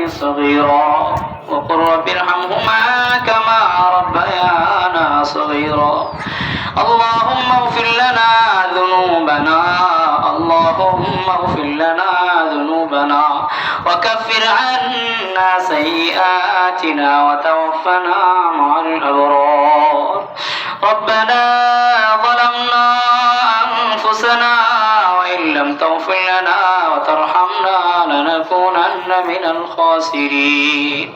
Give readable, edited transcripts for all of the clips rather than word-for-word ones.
صغيرا وقل رب ارحمهما كما ربيانا صغيرا اللهم اغفر لنا ذنوبنا اللهم اغفر لنا ذنوبنا وكفر عنا سيئاتنا وتوفنا مع الأبرار ربنا ظلمنا أنفسنا وإن لم تغفر لنا وترحمنا لنكونن من الخاسرين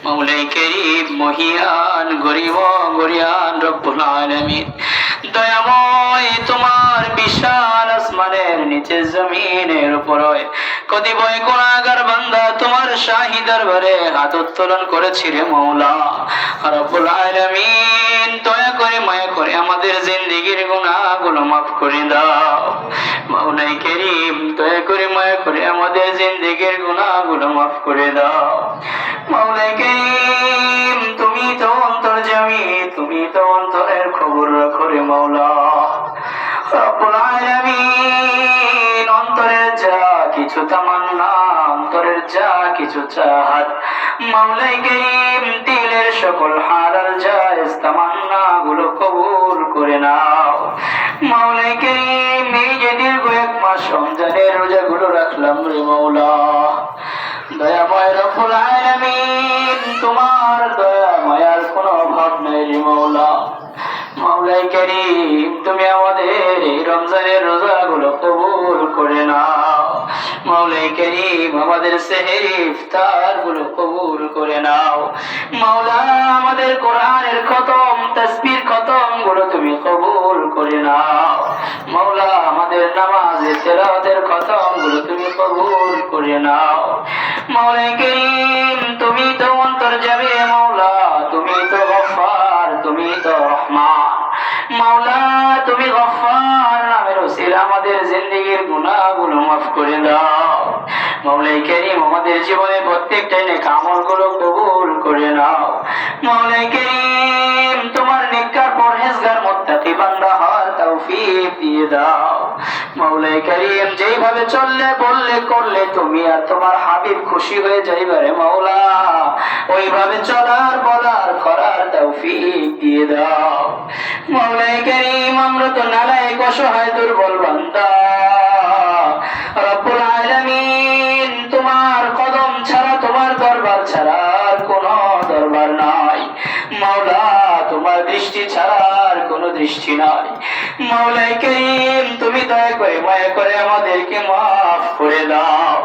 مولاي كريم মহিয়ান গরিব গরিয়ান রব্বুল আলামিন দয়াময় তোমার বিশাল আসমানের নিচে জমিনের উপরে কতিপয় গুনাহগার বান্দা তোমার শাহী দরবারে হাত উত্তোলন করেছে রে মাওলা রব্বুল আলামিন দয়া করে মায়া করে আমাদের জিন্দেগীর গুনাহগুলো মাফ করে দাও মাওলাই করিম দয়া করে মায়া করে আমাদের জিন্দেগীর গুনাহগুলো মাফ করে দাও মাওলাই করিম তুমি তো অন্তর্যামী তুমি তো অন্তরের খবর রাখো রে মাওলা রব্বুল আলামিন অন্তরের যা কিছু তামান্না অন্তরের যা কিছু চাহাত মাওলাই করিম দিলের সকল হালাল জায়েজ তামান্না গুলো কবুল করে নাও মাওলাই করিম এই যে দীর্ঘ এক মাস রমজানের রোজাগুলো রাখলাম রে মাওলা দয়াময় রব্বুল আলামিন তোমার দয়া মায়ার কোনো অভাব নাই রে মাওলা মাওলাই করিম তুমি আমাদের এই রমজানের রোজাগুলো কবুল করে নাও মাওলাই করিম আমাদের সেহরি ইফতার গুলো কবুল করে নাও মাওলা আমাদের কোরআনের খতম তাসবির খতম গুলো তুমি কবুল করে নাও মাওলা আমাদের নামাজে তেলাওয়াতের খতম গুলো তুমি কবুল করে নাও মাওলাই করিম তুমি তো অন্তর্যামী মাওলা তুমি তো গফফার তুমি তো রহমান মাওলা তুমি গফফার নামের ওসিলা আমাদের জিন্দেগীর গুনাহগুলো মাফ করে দাও মাওলাই করিম আমাদের জীবনে প্রত্যেকটা নেক আমলগুলো কবুল করে নাও মাওলাই করিম তোমার নেককার পরহেজগার মুত্তাকি বান্দা হওয়ার তৌফিক দিয়ে দাও মাওলাই করিম যেইভাবে চললে বললে করলে তুমি আর তোমার হাবিব খুশি হয়ে যাইবে রে মাওলা ওইভাবে চলার বলার করার তৌফিক দিয়ে দাও মাওলাই করিম আমরা তো নালায়েক অসহায় দুর্বল বান্দা রব্বুল আলামিন তোমার কদম ছাড়া তোমার দরবার ছাড়া আর কোনো দরবার নাই মাওলা তোমার দৃষ্টি ছাড়া আর কোনো দৃষ্টি নাই মাওলাই করিম তুমি দয়া করে মায়া করে আমাদেরকে মাফ করে দাও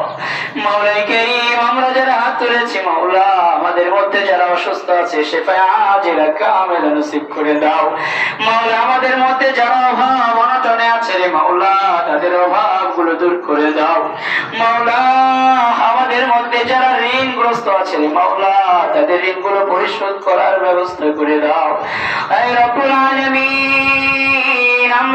মাওলাই করিম আমরা যারা হাত তুলেছি মাওলা আমাদের মধ্যে যারা অসুস্থ আছে শিফা আজিলা কামিলা নসিব করে দাও মাওলা আমাদের মধ্যে যারা অভাব অনটনে আছে রে মাওলা তাদের অভাবগুলো দূর করে দাও মাওলা আমাদের মধ্যে যারা ঋণগ্রস্ত আছে রে মাওলা তাদের ঋণগুলো পরিশোধ করার ব্যবস্থা করে দাও হে রব্বুল আলামিন আমরা